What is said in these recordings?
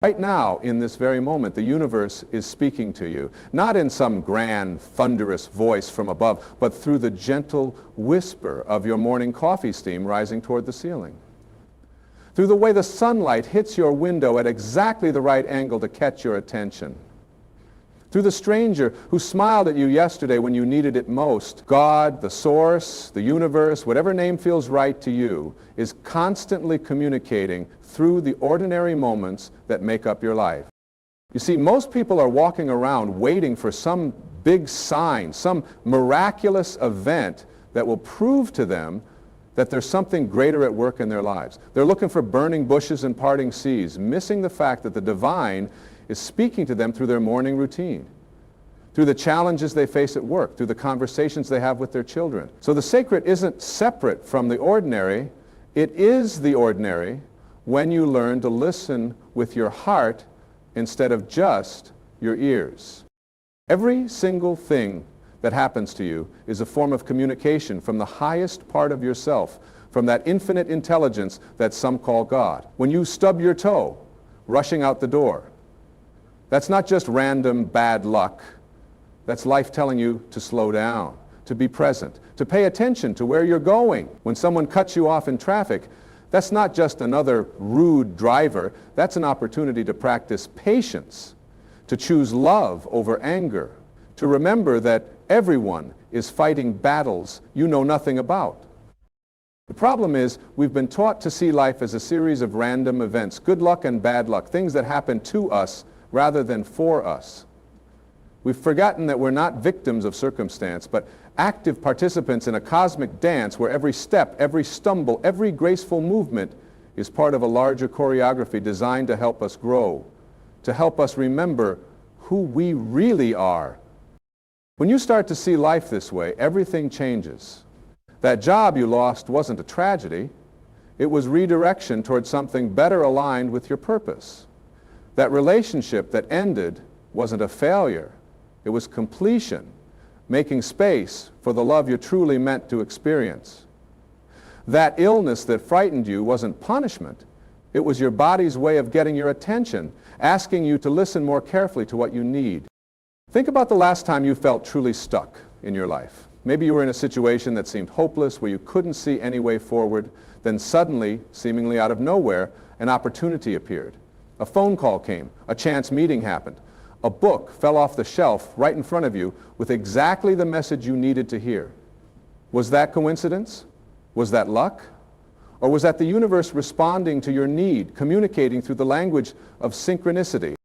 Right now, in this very moment, the universe is speaking to you, not in some grand, thunderous voice from above, but through the gentle whisper of your morning coffee steam rising toward the ceiling. Through the way the sunlight hits your window at exactly the right angle to catch your attention. Through the stranger who smiled at you yesterday when you needed it most. God, the source, the universe, whatever name feels right to you, is constantly communicating through the ordinary moments that make up your life. You see, most people are walking around waiting for some big sign, some miraculous event that will prove to them that there's something greater at work in their lives. They're looking for burning bushes and parting seas, missing the fact that the divine is speaking to them through their morning routine, through the challenges they face at work, through the conversations they have with their children. So the sacred isn't separate from the ordinary. It is the ordinary when you learn to listen with your heart instead of just your ears. Every single thing that happens to you is a form of communication from the highest part of yourself, from that infinite intelligence that some call God. When you stub your toe, rushing out the door, that's not just random bad luck. That's life telling you to slow down, to be present, to pay attention to where you're going. When someone cuts you off in traffic, that's not just another rude driver. That's an opportunity to practice patience, to choose love over anger, to remember that everyone is fighting battles you know nothing about. The problem is we've been taught to see life as a series of random events, good luck and bad luck, things that happen to us rather than for us. We've forgotten that we're not victims of circumstance, but active participants in a cosmic dance where every step, every stumble, every graceful movement is part of a larger choreography designed to help us grow, to help us remember who we really are. When you start to see life this way, everything changes. That job you lost wasn't a tragedy. It was redirection towards something better aligned with your purpose. That relationship that ended wasn't a failure. It was completion, making space for the love you're truly meant to experience. That illness that frightened you wasn't punishment. It was your body's way of getting your attention, asking you to listen more carefully to what you need. Think about the last time you felt truly stuck in your life. Maybe you were in a situation that seemed hopeless, where you couldn't see any way forward. Then suddenly, seemingly out of nowhere, an opportunity appeared. A phone call came, a chance meeting happened. A book fell off the shelf right in front of you with exactly the message you needed to hear. Was that coincidence? Was that luck? Or was that the universe responding to your need, communicating through the language of synchronicity?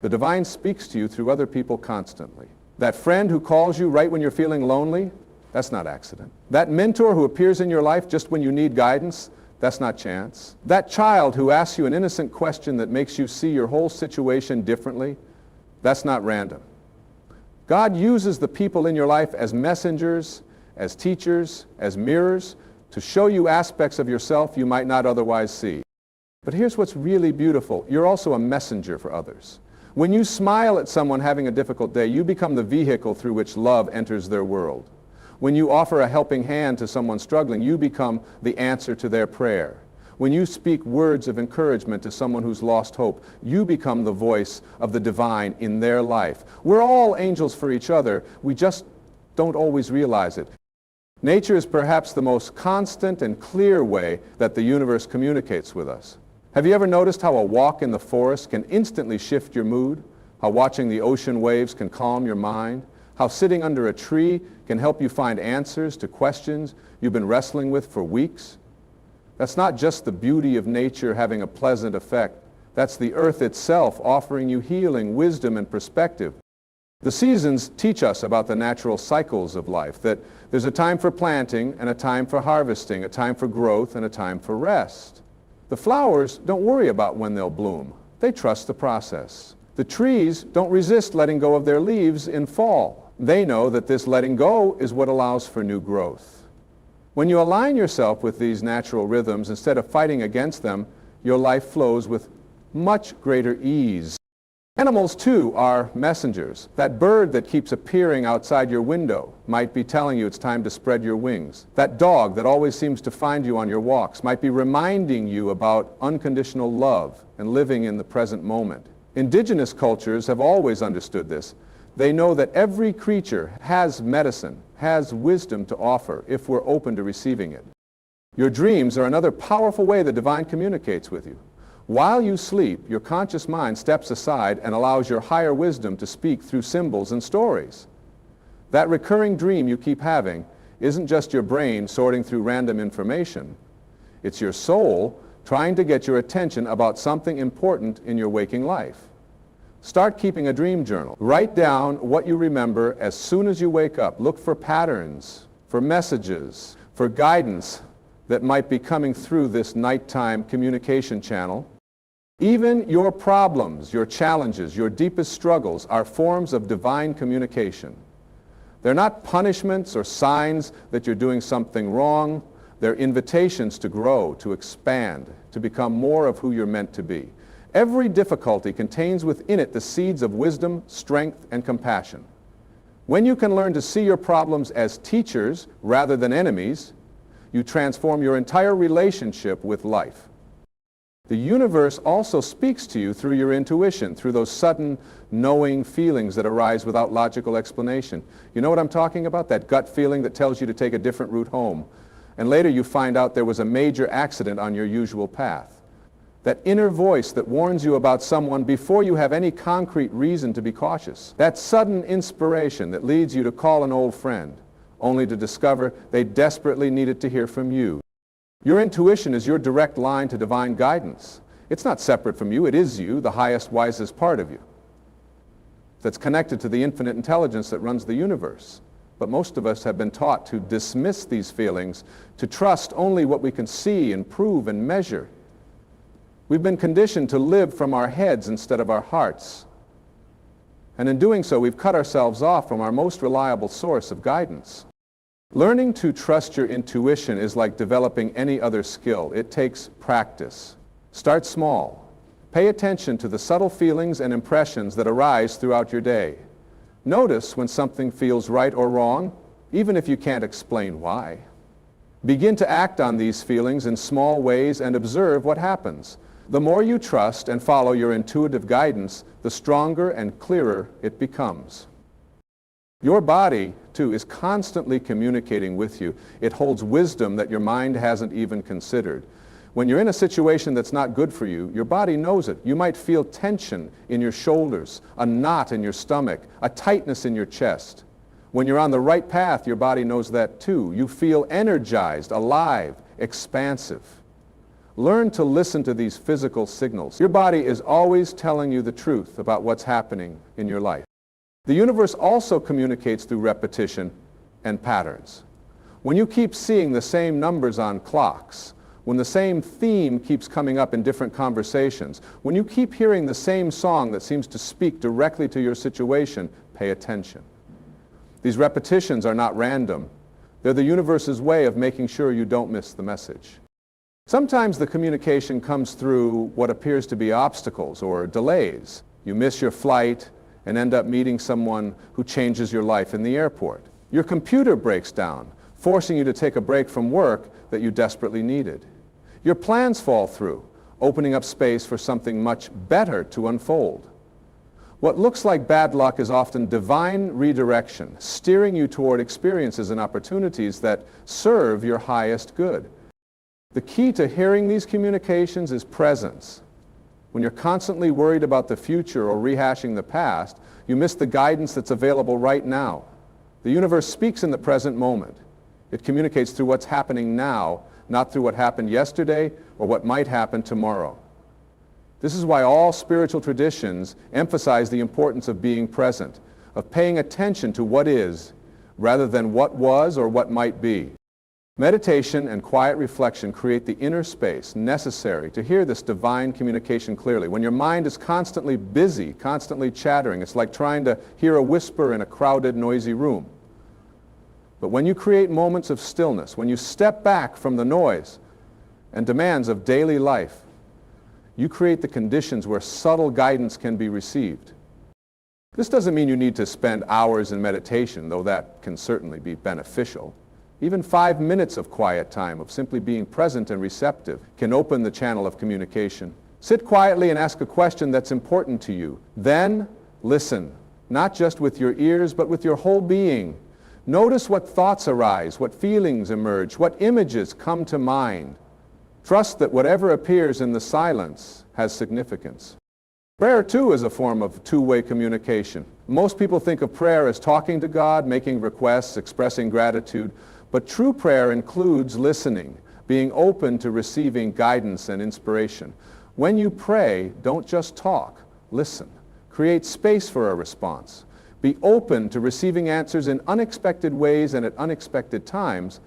The divine speaks to you through other people constantly. That friend who calls you right when you're feeling lonely, that's not accident. That mentor who appears in your life just when you need guidance, that's not chance. That child who asks you an innocent question that makes you see your whole situation differently, that's not random. God uses the people in your life as messengers, as teachers, as mirrors, to show you aspects of yourself you might not otherwise see. But here's what's really beautiful. You're also a messenger for others. When you smile at someone having a difficult day, you become the vehicle through which love enters their world. When you offer a helping hand to someone struggling, you become the answer to their prayer. When you speak words of encouragement to someone who's lost hope, you become the voice of the divine in their life. We're all angels for each other. We just don't always realize it. Nature is perhaps the most constant and clear way that the universe communicates with us. Have you ever noticed how a walk in the forest can instantly shift your mood? How watching the ocean waves can calm your mind? How sitting under a tree can help you find answers to questions you've been wrestling with for weeks? That's not just the beauty of nature having a pleasant effect. That's the earth itself offering you healing, wisdom, and perspective. The seasons teach us about the natural cycles of life, that there's a time for planting and a time for harvesting, a time for growth and a time for rest. The flowers don't worry about when they'll bloom. They trust the process. The trees don't resist letting go of their leaves in fall. They know that this letting go is what allows for new growth. When you align yourself with these natural rhythms, instead of fighting against them, your life flows with much greater ease. Animals, too, are messengers. That bird that keeps appearing outside your window might be telling you it's time to spread your wings. That dog that always seems to find you on your walks might be reminding you about unconditional love and living in the present moment. Indigenous cultures have always understood this. They know that every creature has medicine, has wisdom to offer if we're open to receiving it. Your dreams are another powerful way the divine communicates with you. While you sleep, your conscious mind steps aside and allows your higher wisdom to speak through symbols and stories. That recurring dream you keep having isn't just your brain sorting through random information. It's your soul trying to get your attention about something important in your waking life. Start keeping a dream journal. Write down what you remember as soon as you wake up. Look for patterns, for messages, for guidance that might be coming through this nighttime communication channel. Even your problems, your challenges, your deepest struggles are forms of divine communication. They're not punishments or signs that you're doing something wrong. They're invitations to grow, to expand, to become more of who you're meant to be. Every difficulty contains within it the seeds of wisdom, strength, and compassion. When you can learn to see your problems as teachers rather than enemies, you transform your entire relationship with life. The universe also speaks to you through your intuition, through those sudden knowing feelings that arise without logical explanation. You know what I'm talking about? That gut feeling that tells you to take a different route home. And later you find out there was a major accident on your usual path. That inner voice that warns you about someone before you have any concrete reason to be cautious. That sudden inspiration that leads you to call an old friend, only to discover they desperately needed to hear from you. Your intuition is your direct line to divine guidance. It's not separate from you. It is you, the highest, wisest part of you, that's connected to the infinite intelligence that runs the universe. But most of us have been taught to dismiss these feelings, to trust only what we can see and prove and measure. We've been conditioned to live from our heads instead of our hearts. And in doing so, we've cut ourselves off from our most reliable source of guidance. Learning to trust your intuition is like developing any other skill. It takes practice. Start small. Pay attention to the subtle feelings and impressions that arise throughout your day. Notice when something feels right or wrong, even if you can't explain why. Begin to act on these feelings in small ways and observe what happens. The more you trust and follow your intuitive guidance, the stronger and clearer it becomes. Your body, too, is constantly communicating with you. It holds wisdom that your mind hasn't even considered. When you're in a situation that's not good for you, your body knows it. You might feel tension in your shoulders, a knot in your stomach, a tightness in your chest. When you're on the right path, your body knows that too. You feel energized, alive, expansive. Learn to listen to these physical signals. Your body is always telling you the truth about what's happening in your life. The universe also communicates through repetition and patterns. When you keep seeing the same numbers on clocks, when the same theme keeps coming up in different conversations, when you keep hearing the same song that seems to speak directly to your situation, pay attention. These repetitions are not random. They're the universe's way of making sure you don't miss the message. Sometimes the communication comes through what appears to be obstacles or delays. You miss your flight and end up meeting someone who changes your life in the airport. Your computer breaks down, forcing you to take a break from work that you desperately needed. Your plans fall through, opening up space for something much better to unfold. What looks like bad luck is often divine redirection, steering you toward experiences and opportunities that serve your highest good. The key to hearing these communications is presence. When you're constantly worried about the future or rehashing the past, you miss the guidance that's available right now. The universe speaks in the present moment. It communicates through what's happening now, not through what happened yesterday or what might happen tomorrow. This is why all spiritual traditions emphasize the importance of being present, of paying attention to what is, rather than what was or what might be. Meditation and quiet reflection create the inner space necessary to hear this divine communication clearly. When your mind is constantly busy, constantly chattering, it's like trying to hear a whisper in a crowded, noisy room. But when you create moments of stillness, when you step back from the noise and demands of daily life, You create the conditions where subtle guidance can be received. This doesn't mean you need to spend hours in meditation, though that can certainly be beneficial. Even 5 minutes of quiet time, of simply being present and receptive, can open the channel of communication. Sit quietly and ask a question that's important to you. Then listen, not just with your ears, but with your whole being. Notice what thoughts arise, what feelings emerge, what images come to mind. Trust that whatever appears in the silence has significance. Prayer, too, is a form of two-way communication. Most people think of prayer as talking to God, making requests, expressing gratitude, but true prayer includes listening, being open to receiving guidance and inspiration. When you pray, don't just talk, listen. Create space for a response. Be open to receiving answers in unexpected ways and at unexpected times.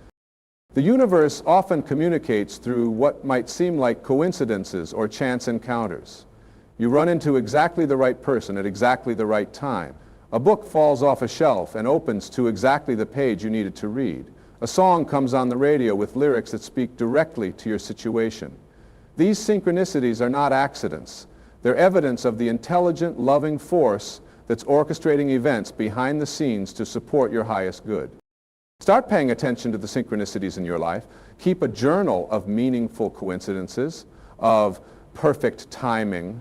The universe often communicates through what might seem like coincidences or chance encounters. You run into exactly the right person at exactly the right time. A book falls off a shelf and opens to exactly the page you needed to read. A song comes on the radio with lyrics that speak directly to your situation. These synchronicities are not accidents. They're evidence of the intelligent, loving force that's orchestrating events behind the scenes to support your highest good. Start paying attention to the synchronicities in your life. Keep a journal of meaningful coincidences, of perfect timing,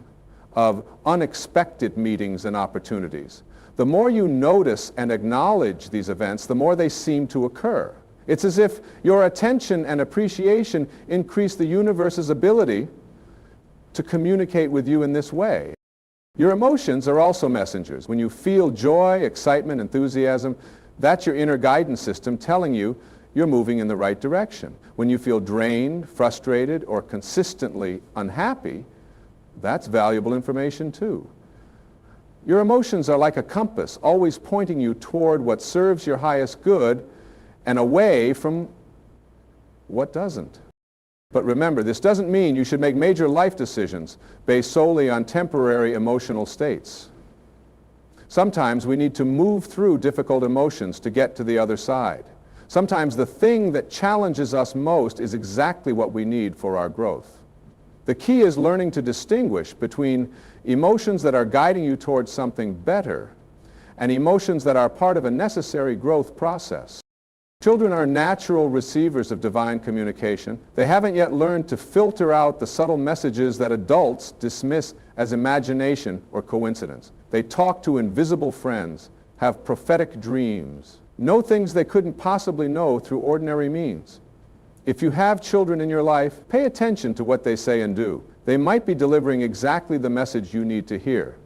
of unexpected meetings and opportunities. The more you notice and acknowledge these events, the more they seem to occur. It's as if your attention and appreciation increase the universe's ability to communicate with you in this way. Your emotions are also messengers. When you feel joy, excitement, enthusiasm, that's your inner guidance system telling you you're moving in the right direction. When you feel drained, frustrated, or consistently unhappy, that's valuable information too. Your emotions are like a compass, always pointing you toward what serves your highest good and away from what doesn't. But remember, this doesn't mean you should make major life decisions based solely on temporary emotional states. Sometimes we need to move through difficult emotions to get to the other side. Sometimes the thing that challenges us most is exactly what we need for our growth. The key is learning to distinguish between emotions that are guiding you towards something better and emotions that are part of a necessary growth process. Children are natural receivers of divine communication. They haven't yet learned to filter out the subtle messages that adults dismiss as imagination or coincidence. They talk to invisible friends, have prophetic dreams, know things they couldn't possibly know through ordinary means. If you have children in your life, pay attention to what they say and do. They might be delivering exactly the message you need to hear.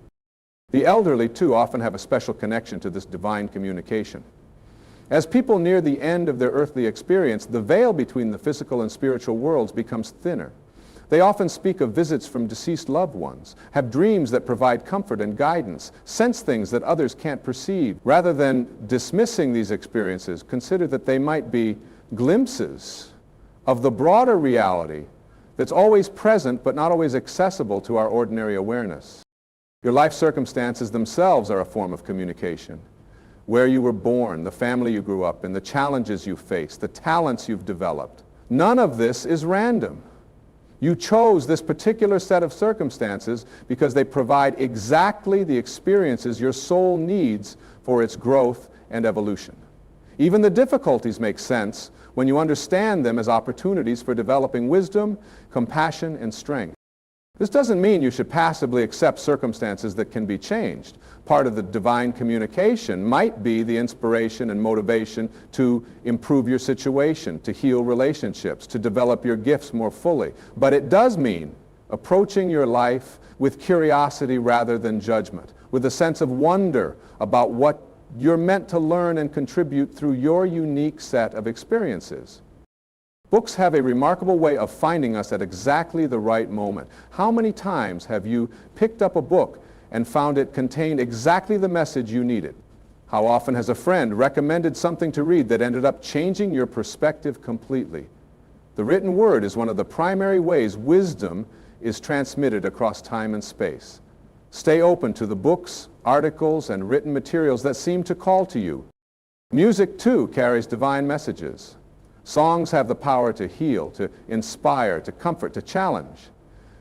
The elderly, too, often have a special connection to this divine communication. As people near the end of their earthly experience, the veil between the physical and spiritual worlds becomes thinner. They often speak of visits from deceased loved ones, have dreams that provide comfort and guidance, sense things that others can't perceive. Rather than dismissing these experiences, consider that they might be glimpses of the broader reality that's always present but not always accessible to our ordinary awareness. Your life circumstances themselves are a form of communication. Where you were born, the family you grew up in, the challenges you faced, the talents you've developed. None of this is random. You chose this particular set of circumstances because they provide exactly the experiences your soul needs for its growth and evolution. Even the difficulties make sense when you understand them as opportunities for developing wisdom, compassion, and strength. This doesn't mean you should passively accept circumstances that can be changed. Part of the divine communication might be the inspiration and motivation to improve your situation, to heal relationships, to develop your gifts more fully. But it does mean approaching your life with curiosity rather than judgment, with a sense of wonder about what you're meant to learn and contribute through your unique set of experiences. Books have a remarkable way of finding us at exactly the right moment. How many times have you picked up a book and found it contained exactly the message you needed? How often has a friend recommended something to read that ended up changing your perspective completely? The written word is one of the primary ways wisdom is transmitted across time and space. Stay open to the books, articles, and written materials that seem to call to you. Music, too, carries divine messages. Songs have the power to heal, to inspire, to comfort, to challenge.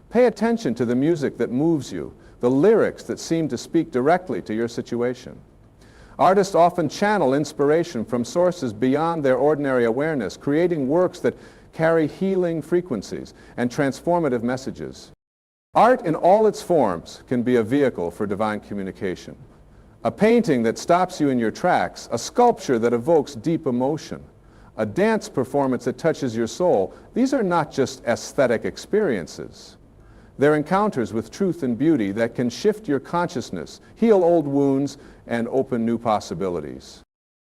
Pay attention to the music that moves you, the lyrics that seem to speak directly to your situation. Artists often channel inspiration from sources beyond their ordinary awareness, creating works that carry healing frequencies and transformative messages. Art in all its forms can be a vehicle for divine communication. A painting that stops you in your tracks, a sculpture that evokes deep emotion, a dance performance that touches your soul, these are not just aesthetic experiences. They're encounters with truth and beauty that can shift your consciousness, heal old wounds, and open new possibilities.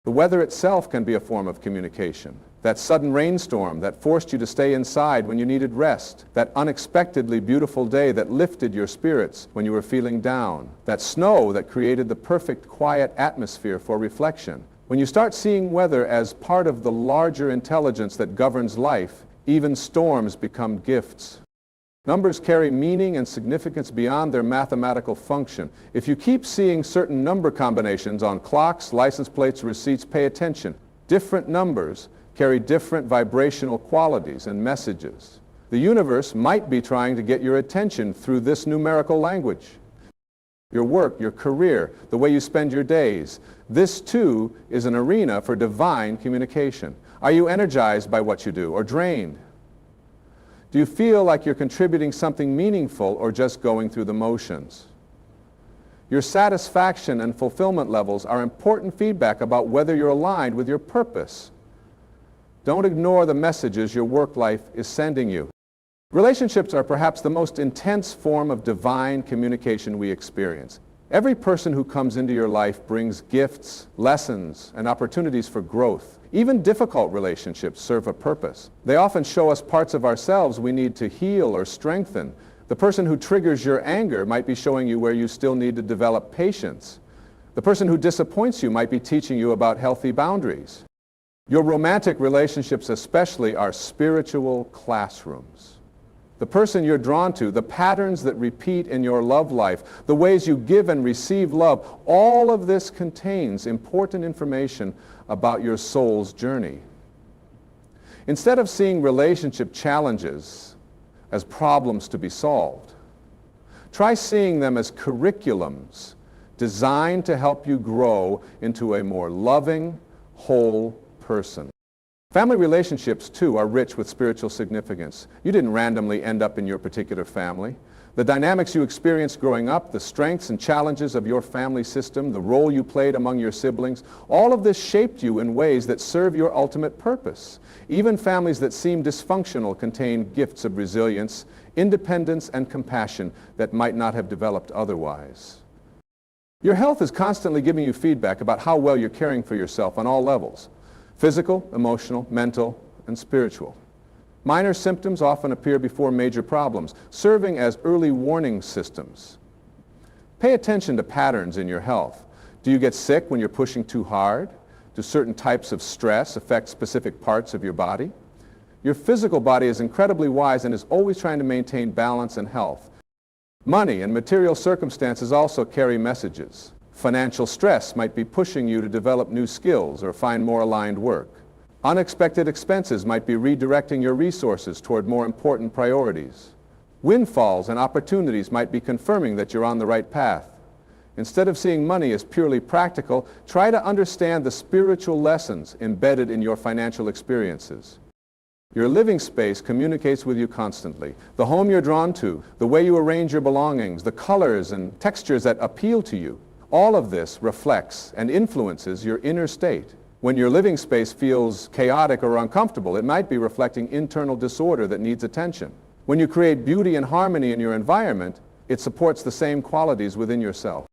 The weather itself can be a form of communication. That sudden rainstorm that forced you to stay inside when you needed rest. That unexpectedly beautiful day that lifted your spirits when you were feeling down. That snow that created the perfect quiet atmosphere for reflection. When you start seeing weather as part of the larger intelligence that governs life, even storms become gifts. Numbers carry meaning and significance beyond their mathematical function. If you keep seeing certain number combinations on clocks, license plates, receipts, pay attention. Different numbers carry different vibrational qualities and messages. The universe might be trying to get your attention through this numerical language. Your work, your career, the way you spend your days. This too is an arena for divine communication. Are you energized by what you do or drained? Do you feel like you're contributing something meaningful or just going through the motions? Your satisfaction and fulfillment levels are important feedback about whether you're aligned with your purpose. Don't ignore the messages your work life is sending you. Relationships are perhaps the most intense form of divine communication we experience. Every person who comes into your life brings gifts, lessons, and opportunities for growth. Even difficult relationships serve a purpose. They often show us parts of ourselves we need to heal or strengthen. The person who triggers your anger might be showing you where you still need to develop patience. The person who disappoints you might be teaching you about healthy boundaries. Your romantic relationships especially are spiritual classrooms. The person you're drawn to, the patterns that repeat in your love life, the ways you give and receive love, all of this contains important information about your soul's journey. Instead of seeing relationship challenges as problems to be solved, try seeing them as curriculums designed to help you grow into a more loving, whole person. Family relationships, too, are rich with spiritual significance. You didn't randomly end up in your particular family. The dynamics you experienced growing up, the strengths and challenges of your family system, the role you played among your siblings, all of this shaped you in ways that serve your ultimate purpose. Even families that seem dysfunctional contain gifts of resilience, independence, and compassion that might not have developed otherwise. Your health is constantly giving you feedback about how well you're caring for yourself on all levels. Physical, emotional, mental, and spiritual. Minor symptoms often appear before major problems, serving as early warning systems. Pay attention to patterns in your health. Do you get sick when you're pushing too hard? Do certain types of stress affect specific parts of your body? Your physical body is incredibly wise and is always trying to maintain balance and health. Money and material circumstances also carry messages. Financial stress might be pushing you to develop new skills or find more aligned work. Unexpected expenses might be redirecting your resources toward more important priorities. Windfalls and opportunities might be confirming that you're on the right path. Instead of seeing money as purely practical, try to understand the spiritual lessons embedded in your financial experiences. Your living space communicates with you constantly. The home you're drawn to, the way you arrange your belongings, the colors and textures that appeal to you. All of this reflects and influences your inner state. When your living space feels chaotic or uncomfortable, it might be reflecting internal disorder that needs attention. When you create beauty and harmony in your environment, it supports the same qualities within yourself.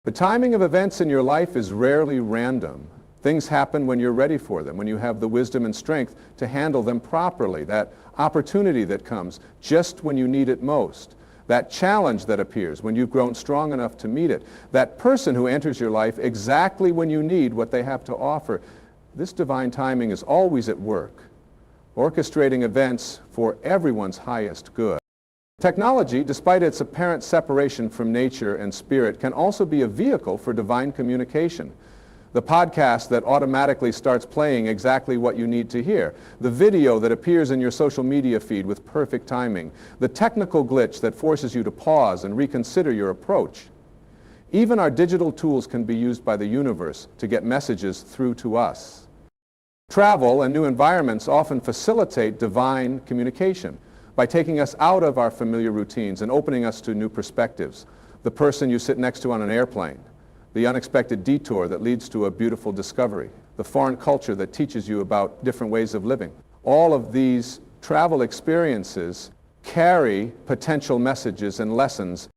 The timing of events in your life is rarely random. Things happen when you're ready for them, when you have the wisdom and strength to handle them properly, that opportunity that comes just when you need it most. That challenge that appears when you've grown strong enough to meet it, that person who enters your life exactly when you need what they have to offer. This divine timing is always at work, orchestrating events for everyone's highest good. Technology, despite its apparent separation from nature and spirit, can also be a vehicle for divine communication. the podcast that automatically starts playing exactly what you need to hear, the video that appears in your social media feed with perfect timing, the technical glitch that forces you to pause and reconsider your approach. Even our digital tools can be used by the universe to get messages through to us. Travel and new environments often facilitate divine communication by taking us out of our familiar routines and opening us to new perspectives. The person you sit next to on an airplane, the unexpected detour that leads to a beautiful discovery, the foreign culture that teaches you about different ways of living. All of these travel experiences carry potential messages and lessons.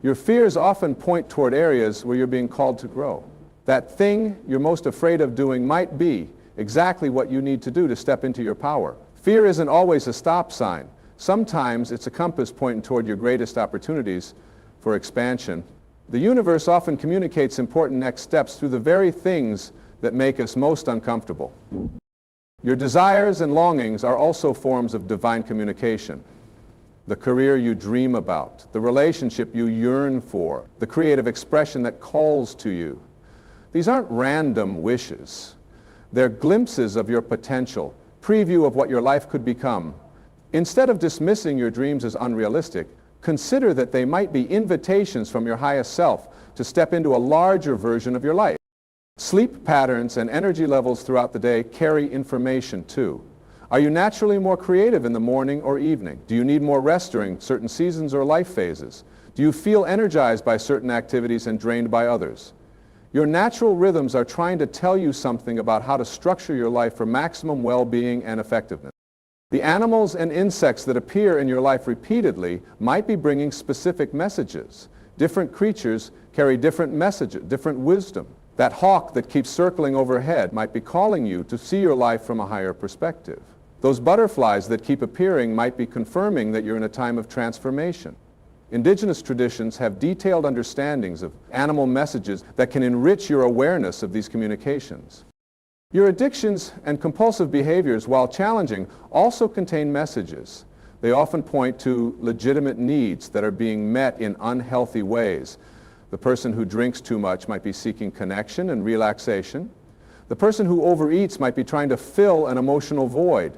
Your fears often point toward areas where you're being called to grow. That thing you're most afraid of doing might be exactly what you need to do to step into your power. Fear isn't always a stop sign. Sometimes it's a compass pointing toward your greatest opportunities for expansion. The universe often communicates important next steps through the very things that make us most uncomfortable. Your desires and longings are also forms of divine communication. The career you dream about, the relationship you yearn for, the creative expression that calls to you. These aren't random wishes. They're glimpses of your potential, preview of what your life could become. Instead of dismissing your dreams as unrealistic, consider that they might be invitations from your highest self to step into a larger version of your life. Sleep patterns and energy levels throughout the day carry information too. Are you naturally more creative in the morning or evening? Do you need more rest during certain seasons or life phases? Do you feel energized by certain activities and drained by others? Your natural rhythms are trying to tell you something about how to structure your life for maximum well-being and effectiveness. The animals and insects that appear in your life repeatedly might be bringing specific messages. Different creatures carry different messages, different wisdom. That hawk that keeps circling overhead might be calling you to see your life from a higher perspective. Those butterflies that keep appearing might be confirming that you're in a time of transformation. Indigenous traditions have detailed understandings of animal messages that can enrich your awareness of these communications. Your addictions and compulsive behaviors, while challenging, also contain messages. They often point to legitimate needs that are being met in unhealthy ways. The person who drinks too much might be seeking connection and relaxation. The person who overeats might be trying to fill an emotional void.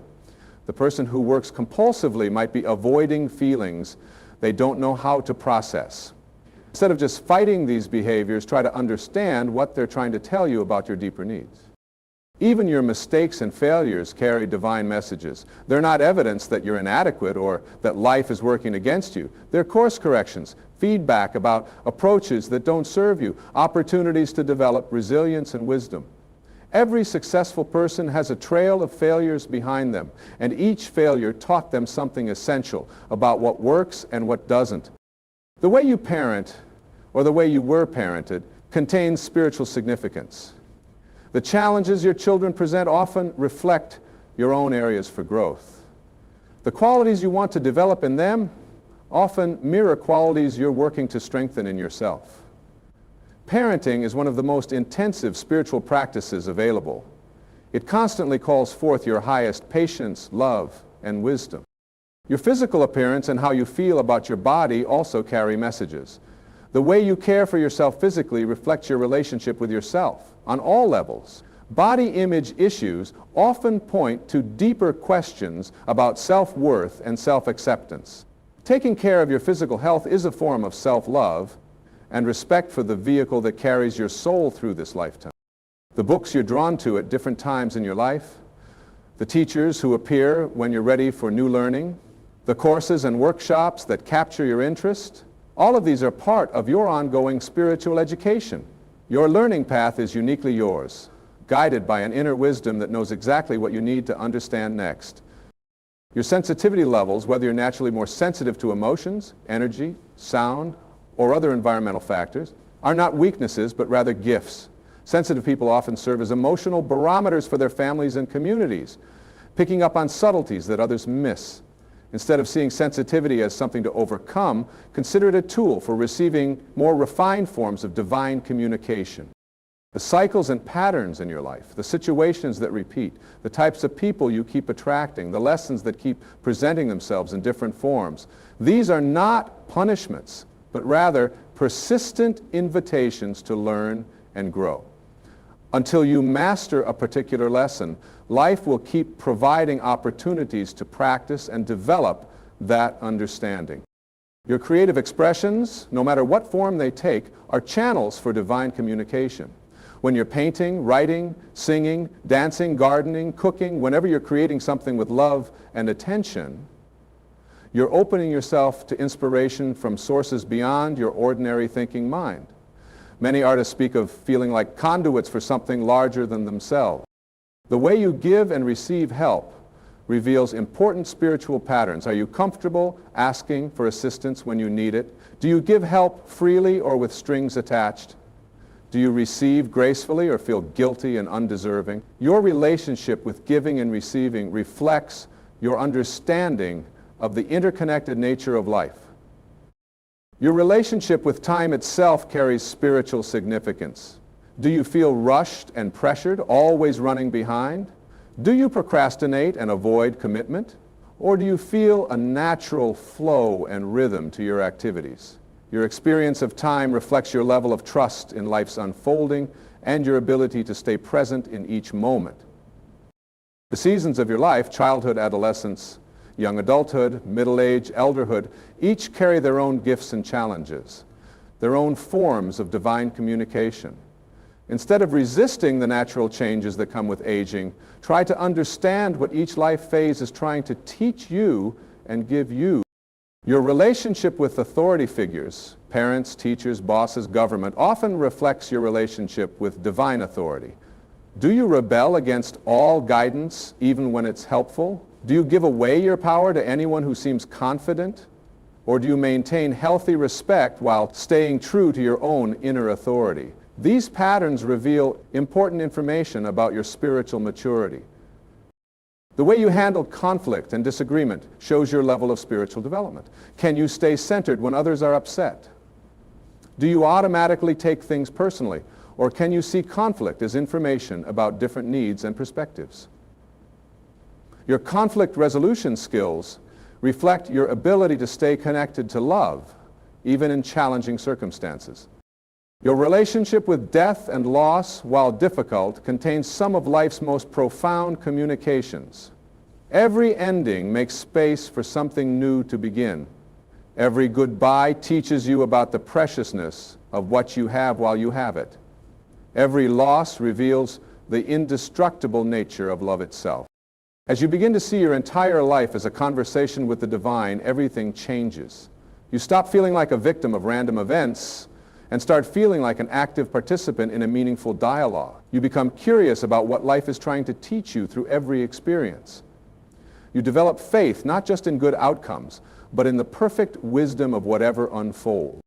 The person who works compulsively might be avoiding feelings they don't know how to process. Instead of just fighting these behaviors, try to understand what they're trying to tell you about your deeper needs. Even your mistakes and failures carry divine messages. They're not evidence that you're inadequate or that life is working against you. They're course corrections, feedback about approaches that don't serve you, opportunities to develop resilience and wisdom. Every successful person has a trail of failures behind them, and each failure taught them something essential about what works and what doesn't. The way you parent, or the way you were parented, contains spiritual significance. The challenges your children present often reflect your own areas for growth. The qualities you want to develop in them often mirror qualities you're working to strengthen in yourself. Parenting is one of the most intensive spiritual practices available. It constantly calls forth your highest patience, love, and wisdom. Your physical appearance and how you feel about your body also carry messages. The way you care for yourself physically reflects your relationship with yourself on all levels. Body image issues often point to deeper questions about self-worth and self-acceptance. Taking care of your physical health is a form of self-love and respect for the vehicle that carries your soul through this lifetime. The books you're drawn to at different times in your life, the teachers who appear when you're ready for new learning, the courses and workshops that capture your interest, all of these are part of your ongoing spiritual education. Your learning path is uniquely yours, guided by an inner wisdom that knows exactly what you need to understand next. Your sensitivity levels, whether you're naturally more sensitive to emotions, energy, sound, or other environmental factors, are not weaknesses, but rather gifts. Sensitive people often serve as emotional barometers for their families and communities, picking up on subtleties that others miss. Instead of seeing sensitivity as something to overcome, consider it a tool for receiving more refined forms of divine communication. The cycles and patterns in your life, the situations that repeat, the types of people you keep attracting, the lessons that keep presenting themselves in different forms, these are not punishments, but rather persistent invitations to learn and grow. Until you master a particular lesson, life will keep providing opportunities to practice and develop that understanding. Your creative expressions, no matter what form they take, are channels for divine communication. When you're painting, writing, singing, dancing, gardening, cooking, whenever you're creating something with love and attention, you're opening yourself to inspiration from sources beyond your ordinary thinking mind. Many artists speak of feeling like conduits for something larger than themselves. The way you give and receive help reveals important spiritual patterns. Are you comfortable asking for assistance when you need it? Do you give help freely or with strings attached? Do you receive gracefully or feel guilty and undeserving? Your relationship with giving and receiving reflects your understanding of the interconnected nature of life. Your relationship with time itself carries spiritual significance. Do you feel rushed and pressured, always running behind? Do you procrastinate and avoid commitment? Or do you feel a natural flow and rhythm to your activities? Your experience of time reflects your level of trust in life's unfolding and your ability to stay present in each moment. The seasons of your life, childhood, adolescence, young adulthood, middle age, elderhood, each carry their own gifts and challenges, their own forms of divine communication. Instead of resisting the natural changes that come with aging, try to understand what each life phase is trying to teach you and give you. Your relationship with authority figures, parents, teachers, bosses, government, often reflects your relationship with divine authority. Do you rebel against all guidance, even when it's helpful? Do you give away your power to anyone who seems confident? Or do you maintain healthy respect while staying true to your own inner authority? These patterns reveal important information about your spiritual maturity. The way you handle conflict and disagreement shows your level of spiritual development. Can you stay centered when others are upset? Do you automatically take things personally, or can you see conflict as information about different needs and perspectives? Your conflict resolution skills reflect your ability to stay connected to love, even in challenging circumstances. Your relationship with death and loss, while difficult, contains some of life's most profound communications. Every ending makes space for something new to begin. Every goodbye teaches you about the preciousness of what you have while you have it. Every loss reveals the indestructible nature of love itself. As you begin to see your entire life as a conversation with the divine, everything changes. You stop feeling like a victim of random events and start feeling like an active participant in a meaningful dialogue. You become curious about what life is trying to teach you through every experience. You develop faith not just in good outcomes, but in the perfect wisdom of whatever unfolds.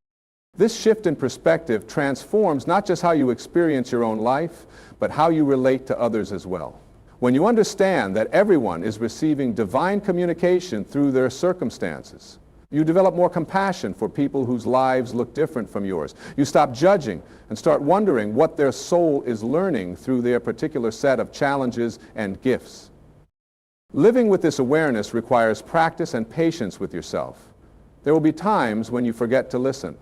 This shift in perspective transforms not just how you experience your own life, but how you relate to others as well. When you understand that everyone is receiving divine communication through their circumstances, you develop more compassion for people whose lives look different from yours. You stop judging and start wondering what their soul is learning through their particular set of challenges and gifts. Living with this awareness requires practice and patience with yourself. There will be times when you forget to listen,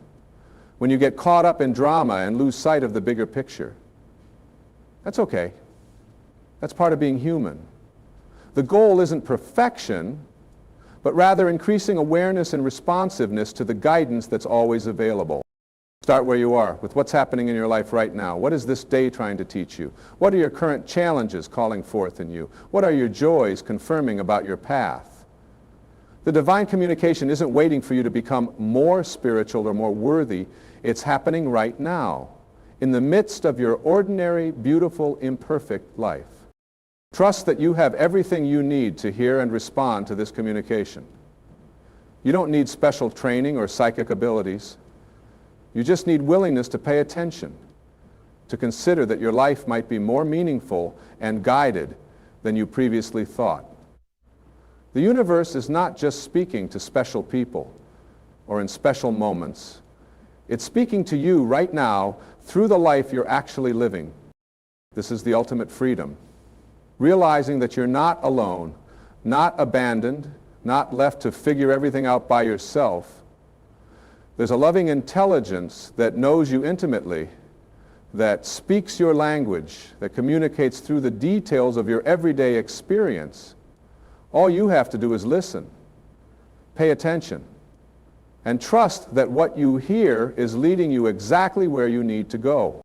when you get caught up in drama and lose sight of the bigger picture. That's okay. That's part of being human. The goal isn't perfection, but rather increasing awareness and responsiveness to the guidance that's always available. Start where you are, with what's happening in your life right now. What is this day trying to teach you? What are your current challenges calling forth in you? What are your joys confirming about your path? The divine communication isn't waiting for you to become more spiritual or more worthy. It's happening right now, in the midst of your ordinary, beautiful, imperfect life. Trust that you have everything you need to hear and respond to this communication. You don't need special training or psychic abilities. You just need willingness to pay attention, to consider that your life might be more meaningful and guided than you previously thought. The universe is not just speaking to special people or in special moments. It's speaking to you right now through the life you're actually living. This is the ultimate freedom. Realizing that you're not alone, not abandoned, not left to figure everything out by yourself. There's a loving intelligence that knows you intimately, that speaks your language, that communicates through the details of your everyday experience, all you have to do is listen, pay attention, and trust that what you hear is leading you exactly where you need to go.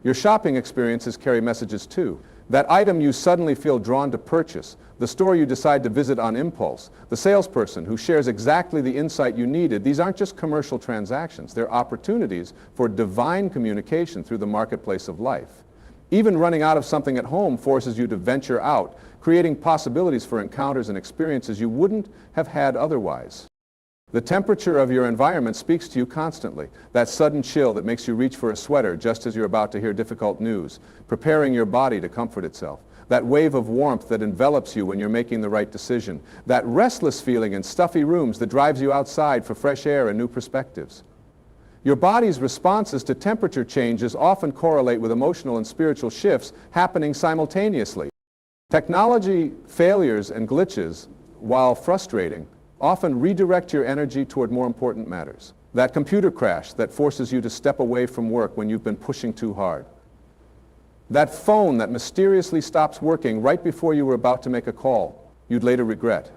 Your shopping experiences carry messages too. That item you suddenly feel drawn to purchase, the store you decide to visit on impulse, the salesperson who shares exactly the insight you needed, these aren't just commercial transactions. They're opportunities for divine communication through the marketplace of life. Even running out of something at home forces you to venture out, creating possibilities for encounters and experiences you wouldn't have had otherwise. The temperature of your environment speaks to you constantly. That sudden chill that makes you reach for a sweater just as you're about to hear difficult news, preparing your body to comfort itself. That wave of warmth that envelops you when you're making the right decision. That restless feeling in stuffy rooms that drives you outside for fresh air and new perspectives. Your body's responses to temperature changes often correlate with emotional and spiritual shifts happening simultaneously. Technology failures and glitches, while frustrating, often redirect your energy toward more important matters. That computer crash that forces you to step away from work when you've been pushing too hard. That phone that mysteriously stops working right before you were about to make a call you'd later regret.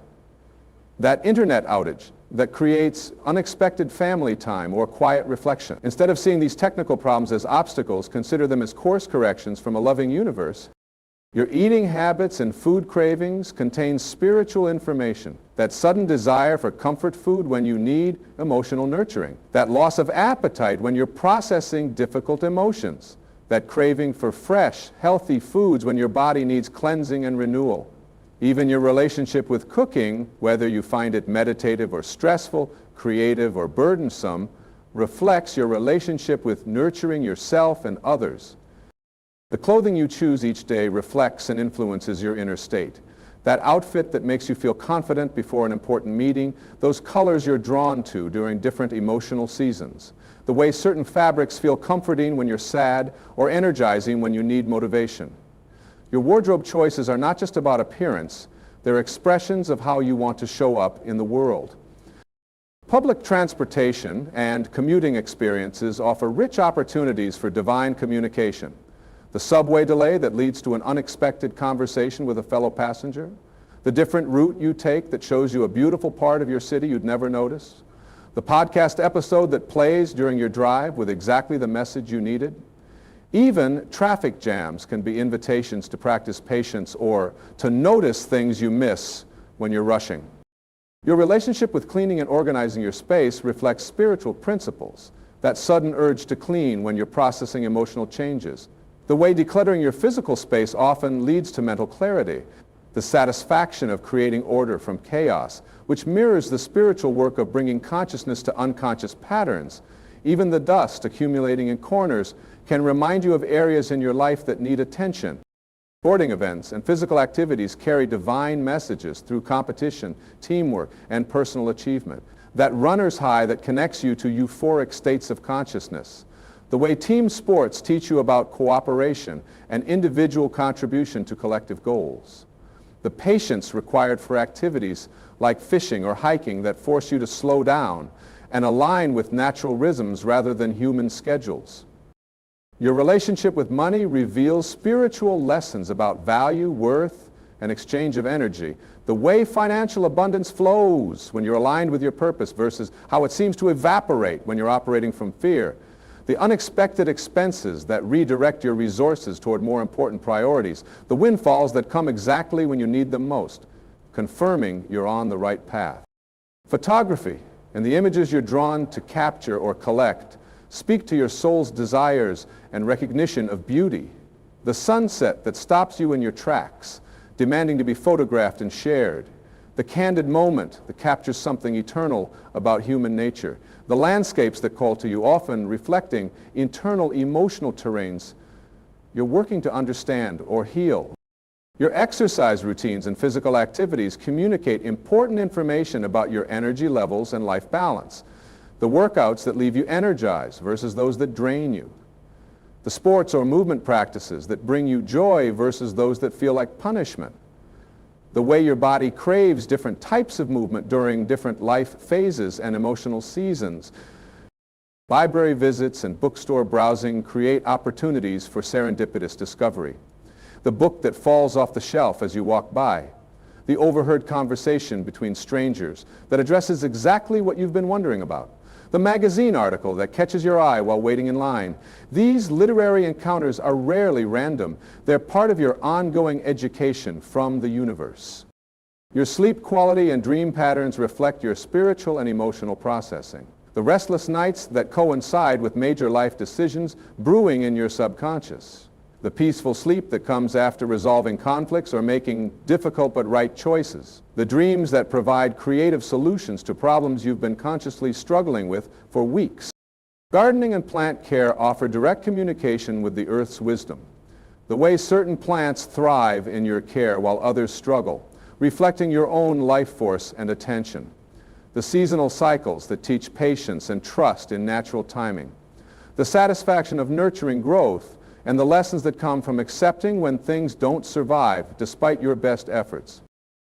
That internet outage that creates unexpected family time or quiet reflection. Instead of seeing these technical problems as obstacles, consider them as course corrections from a loving universe. Your eating habits and food cravings contain spiritual information. That sudden desire for comfort food when you need emotional nurturing. That loss of appetite when you're processing difficult emotions. That craving for fresh, healthy foods when your body needs cleansing and renewal. Even your relationship with cooking, whether you find it meditative or stressful, creative or burdensome, reflects your relationship with nurturing yourself and others. The clothing you choose each day reflects and influences your inner state. That outfit that makes you feel confident before an important meeting, those colors you're drawn to during different emotional seasons, the way certain fabrics feel comforting when you're sad or energizing when you need motivation. Your wardrobe choices are not just about appearance, they're expressions of how you want to show up in the world. Public transportation and commuting experiences offer rich opportunities for divine communication. The subway delay that leads to an unexpected conversation with a fellow passenger, the different route you take that shows you a beautiful part of your city you'd never notice, the podcast episode that plays during your drive with exactly the message you needed. Even traffic jams can be invitations to practice patience or to notice things you miss when you're rushing. Your relationship with cleaning and organizing your space reflects spiritual principles, that sudden urge to clean when you're processing emotional changes. The way decluttering your physical space often leads to mental clarity, the satisfaction of creating order from chaos, which mirrors the spiritual work of bringing consciousness to unconscious patterns. Even the dust accumulating in corners can remind you of areas in your life that need attention. Sporting events and physical activities carry divine messages through competition, teamwork, and personal achievement. That runner's high that connects you to euphoric states of consciousness. The way team sports teach you about cooperation and individual contribution to collective goals. The patience required for activities like fishing or hiking that force you to slow down and align with natural rhythms rather than human schedules. Your relationship with money reveals spiritual lessons about value, worth, and exchange of energy. The way financial abundance flows when you're aligned with your purpose versus how it seems to evaporate when you're operating from fear. The unexpected expenses that redirect your resources toward more important priorities, the windfalls that come exactly when you need them most, confirming you're on the right path. Photography and the images you're drawn to capture or collect speak to your soul's desires and recognition of beauty. The sunset that stops you in your tracks, demanding to be photographed and shared. The candid moment that captures something eternal about human nature. The landscapes that call to you, often reflecting internal emotional terrains you're working to understand or heal. Your exercise routines and physical activities communicate important information about your energy levels and life balance. The workouts that leave you energized versus those that drain you. The sports or movement practices that bring you joy versus those that feel like punishment. The way your body craves different types of movement during different life phases and emotional seasons. Library visits and bookstore browsing create opportunities for serendipitous discovery. The book that falls off the shelf as you walk by. The overheard conversation between strangers that addresses exactly what you've been wondering about. The magazine article that catches your eye while waiting in line. These literary encounters are rarely random. They're part of your ongoing education from the universe. Your sleep quality and dream patterns reflect your spiritual and emotional processing. The restless nights that coincide with major life decisions brewing in your subconscious. The peaceful sleep that comes after resolving conflicts or making difficult but right choices. The dreams that provide creative solutions to problems you've been consciously struggling with for weeks. Gardening and plant care offer direct communication with the earth's wisdom. The way certain plants thrive in your care while others struggle, reflecting your own life force and attention. The seasonal cycles that teach patience and trust in natural timing. The satisfaction of nurturing growth and the lessons that come from accepting when things don't survive despite your best efforts.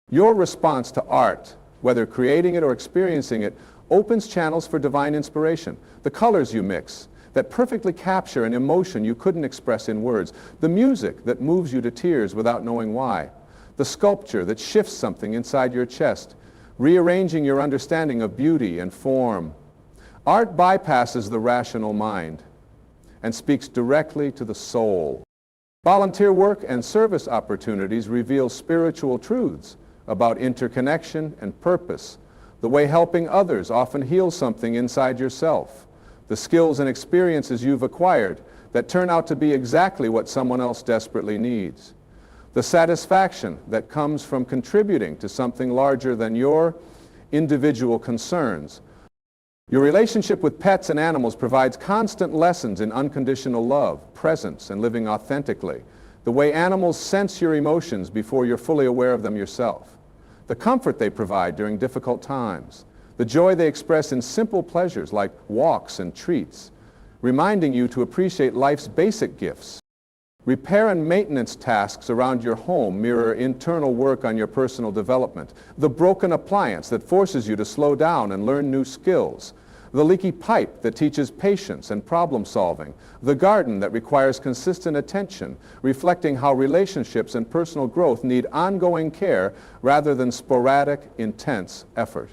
Your response to art, whether creating it or experiencing it, opens channels for divine inspiration. The colors you mix that perfectly capture an emotion you couldn't express in words. The music that moves you to tears without knowing why. The sculpture that shifts something inside your chest, rearranging your understanding of beauty and form. Art bypasses the rational mind and speaks directly to the soul. Volunteer work and service opportunities reveal spiritual truths about interconnection and purpose, the way helping others often heals something inside yourself, the skills and experiences you've acquired that turn out to be exactly what someone else desperately needs, the satisfaction that comes from contributing to something larger than your individual concerns. Your relationship with pets and animals provides constant lessons in unconditional love, presence, and living authentically. The way animals sense your emotions before you're fully aware of them yourself. The comfort they provide during difficult times. The joy they express in simple pleasures like walks and treats, reminding you to appreciate life's basic gifts. Repair and maintenance tasks around your home mirror internal work on your personal development. The broken appliance that forces you to slow down and learn new skills. The leaky pipe that teaches patience and problem solving. The garden that requires consistent attention, reflecting how relationships and personal growth need ongoing care rather than sporadic, intense effort.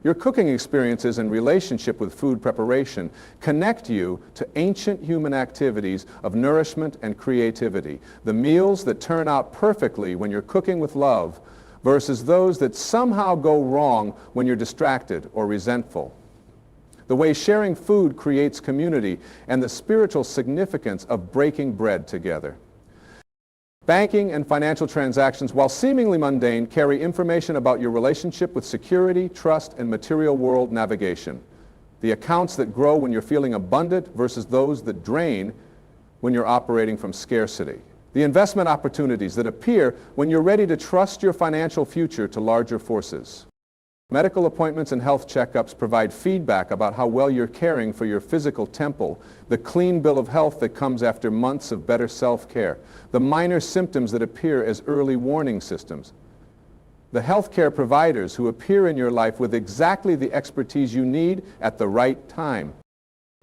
Your cooking experiences and relationship with food preparation connect you to ancient human activities of nourishment and creativity. The meals that turn out perfectly when you're cooking with love versus those that somehow go wrong when you're distracted or resentful. The way sharing food creates community and the spiritual significance of breaking bread together. Banking and financial transactions, while seemingly mundane, carry information about your relationship with security, trust, and material world navigation. The accounts that grow when you're feeling abundant versus those that drain when you're operating from scarcity. The investment opportunities that appear when you're ready to trust your financial future to larger forces. Medical appointments and health checkups provide feedback about how well you're caring for your physical temple, the clean bill of health that comes after months of better self-care, the minor symptoms that appear as early warning systems, the healthcare providers who appear in your life with exactly the expertise you need at the right time.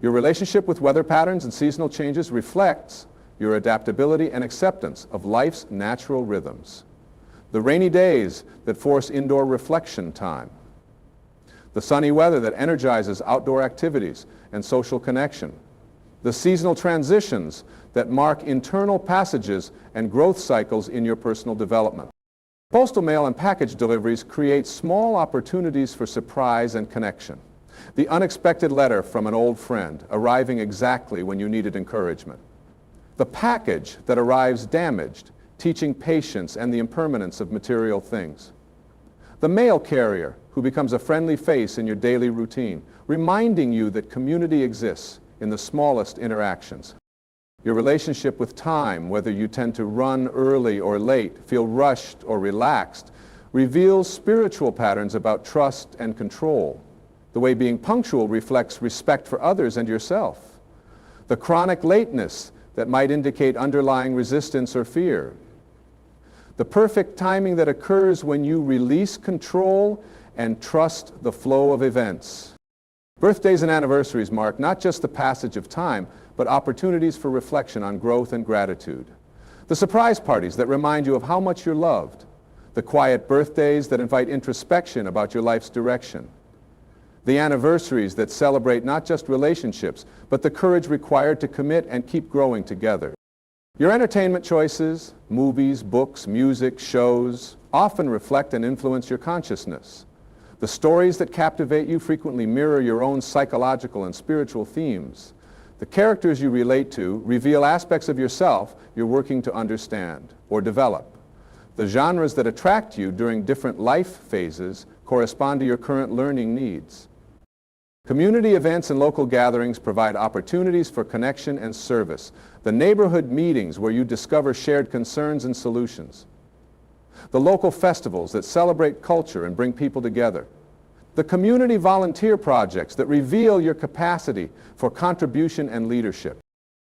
Your relationship with weather patterns and seasonal changes reflects your adaptability and acceptance of life's natural rhythms. The rainy days that force indoor reflection time. The sunny weather that energizes outdoor activities and social connection. The seasonal transitions that mark internal passages and growth cycles in your personal development. Postal mail and package deliveries create small opportunities for surprise and connection. The unexpected letter from an old friend arriving exactly when you needed encouragement. The package that arrives damaged, teaching patience and the impermanence of material things. The mail carrier who becomes a friendly face in your daily routine, reminding you that community exists in the smallest interactions. Your relationship with time, whether you tend to run early or late, feel rushed or relaxed, reveals spiritual patterns about trust and control. The way being punctual reflects respect for others and yourself. The chronic lateness that might indicate underlying resistance or fear. The perfect timing that occurs when you release control and trust the flow of events. Birthdays and anniversaries mark not just the passage of time, but opportunities for reflection on growth and gratitude. The surprise parties that remind you of how much you're loved. The quiet birthdays that invite introspection about your life's direction. The anniversaries that celebrate not just relationships, but the courage required to commit and keep growing together. Your entertainment choices, movies, books, music, shows, often reflect and influence your consciousness. The stories that captivate you frequently mirror your own psychological and spiritual themes. The characters you relate to reveal aspects of yourself you're working to understand or develop. The genres that attract you during different life phases correspond to your current learning needs. Community events and local gatherings provide opportunities for connection and service. The neighborhood meetings where you discover shared concerns and solutions. The local festivals that celebrate culture and bring people together. The community volunteer projects that reveal your capacity for contribution and leadership.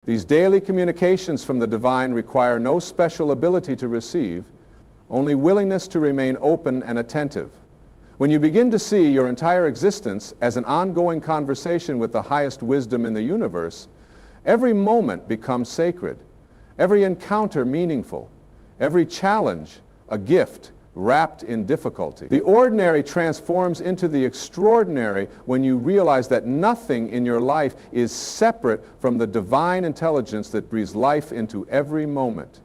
These daily communications from the divine require no special ability to receive, only willingness to remain open and attentive. When you begin to see your entire existence as an ongoing conversation with the highest wisdom in the universe, every moment becomes sacred, every encounter meaningful, every challenge a gift wrapped in difficulty. The ordinary transforms into the extraordinary when you realize that nothing in your life is separate from the divine intelligence that breathes life into every moment.